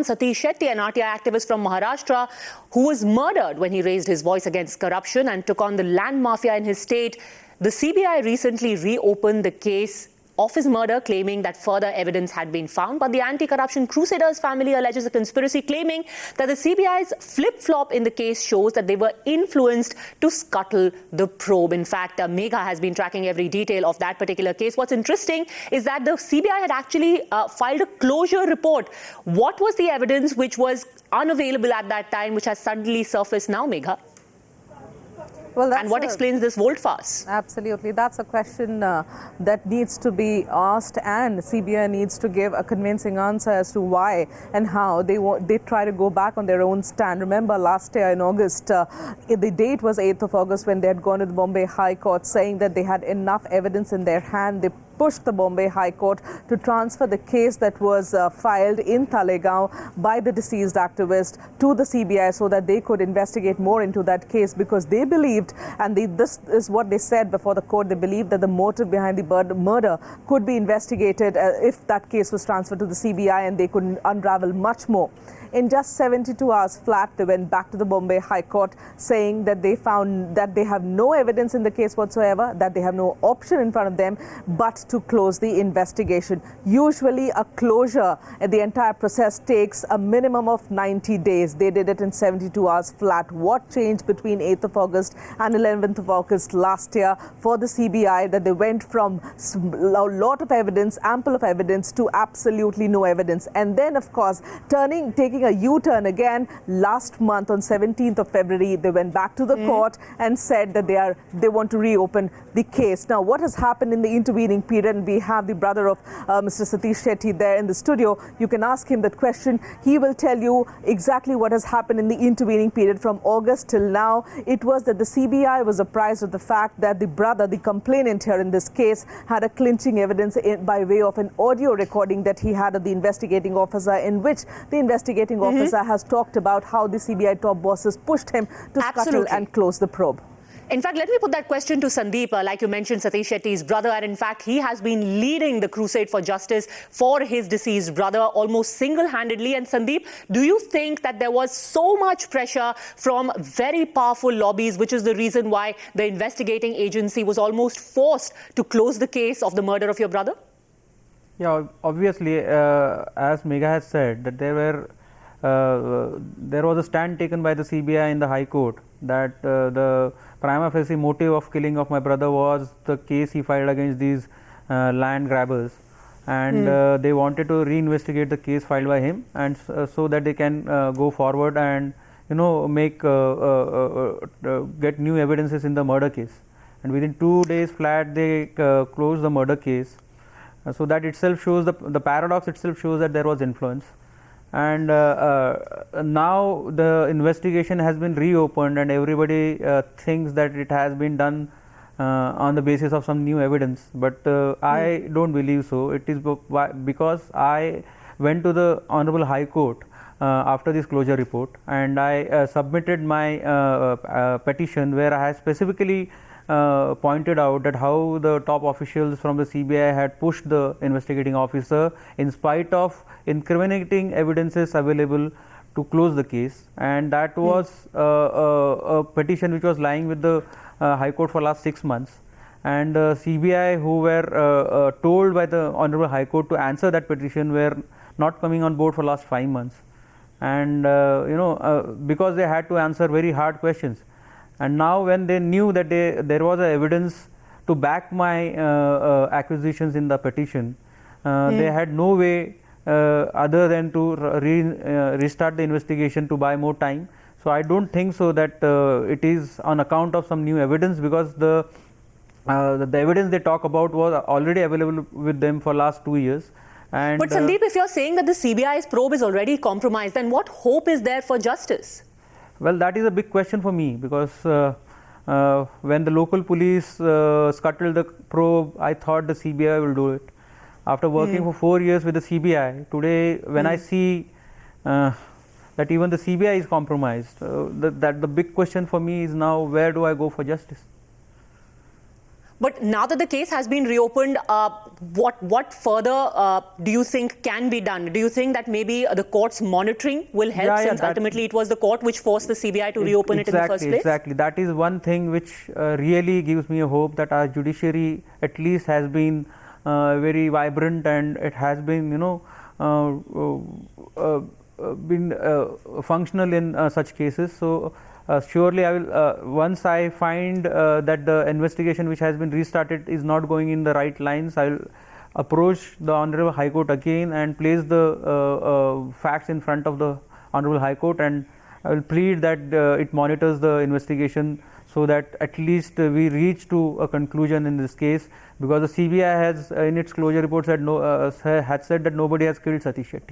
Satish Shetty, an RTI activist from Maharashtra, who was murdered when he raised his voice against corruption and took on the land mafia in his state. The CBI recently reopened the case of his murder, claiming that further evidence had been found. But the anti-corruption crusaders family alleges a conspiracy, claiming that the CBI's flip-flop in the case shows that they were influenced to scuttle the probe. In fact, Megha has been tracking every detail of that particular case. What's interesting is that the CBI had actually filed a closure report. What was the evidence which was unavailable at that time, which has suddenly surfaced now, Megha? Well, and what explains this volte-face? Absolutely. That's a question that needs to be asked, and CBI needs to give a convincing answer as to why and how they try to go back on their own stand. Remember, last year in August, the date was 8th of August when they had gone to the Bombay High Court saying that they had enough evidence in their hand. They pushed the Bombay High Court to transfer the case that was filed in Talegaon by the deceased activist to the CBI so that they could investigate more into that case, because they believed, and this is what they said before the court, they believed that the motive behind the murder could be investigated if that case was transferred to the CBI, and they could unravel much more. In just 72 hours flat, they went back to the Bombay High Court saying that they found that they have no evidence in the case whatsoever, that they have no option in front of them but to close the investigation. Usually a closure in the entire process takes a minimum of 90 days. They did it in 72 hours flat. What changed between 8th of August and 11th of August last year for the CBI that they went from a lot of evidence, ample of evidence, to absolutely no evidence? And then, of course, taking a U-turn again last month on 17th of February, they went back to the court and said that they want to reopen the case. Now, what has happened in the intervening period? And we have the brother of Mr. Satish Shetty there in the studio. You can ask him that question. He will tell you exactly what has happened in the intervening period from August till now. It was that the CBI was apprised of the fact that the brother, the complainant here in this case, had a clinching evidence by way of an audio recording that he had of the investigating officer, in which the investigating officer has talked about how the CBI top bosses pushed him to scuttle and close the probe. In fact, let me put that question to Sandeep. Like you mentioned, Satish Shetty's brother, and in fact, he has been leading the crusade for justice for his deceased brother almost single-handedly. And Sandeep, do you think that there was so much pressure from very powerful lobbies, which is the reason why the investigating agency was almost forced to close the case of the murder of your brother? Yeah, obviously, as Megha has said, that there was a stand taken by the CBI in the High Court that the prima facie motive of killing of my brother was the case he filed against these land grabbers, and they wanted to reinvestigate the case filed by him, and so that they can go forward and make get new evidences in the murder case. And within 2 days flat, they closed the murder case. So that itself shows the paradox itself shows that there was influence. And now the investigation has been reopened, and everybody thinks that it has been done on the basis of some new evidence. But I don't believe so. It is because I went to the Honorable High Court after this closure report, and I submitted my petition where I specifically pointed out that how the top officials from the CBI had pushed the investigating officer in spite of incriminating evidences available to close the case, and that was a petition which was lying with the High Court for last 6 months, and CBI, who were told by the Honorable High Court to answer that petition, were not coming on board for last 5 months, and because they had to answer very hard questions. And now when they knew that there was evidence to back my accusations in the petition, they had no way other than to restart the investigation to buy more time. So I don't think so that it is on account of some new evidence, because the evidence they talk about was already available with them for last 2 years. And but Sandeep, if you're saying that the CBI's probe is already compromised, then what hope is there for justice? Well, that is a big question for me, because when the local police scuttled the probe, I thought the CBI will do it. After working for 4 years with the CBI, today when I see that even the CBI is compromised, the big question for me is now, where do I go for justice? But now that the case has been reopened, what further do you think can be done? Do you think that maybe the court's monitoring will help, since ultimately it was the court which forced the CBI to reopen it in the first place? Exactly. That is one thing which really gives me a hope that our judiciary at least has been very vibrant, and it has been, been functional in such cases. So surely I will, once I find that the investigation which has been restarted is not going in the right lines, I will approach the Honorable High Court again and place the facts in front of the Honorable High Court, and I will plead that it monitors the investigation so that at least we reach to a conclusion in this case, because the CBI has in its closure report said had said that nobody has killed Satish Shetty.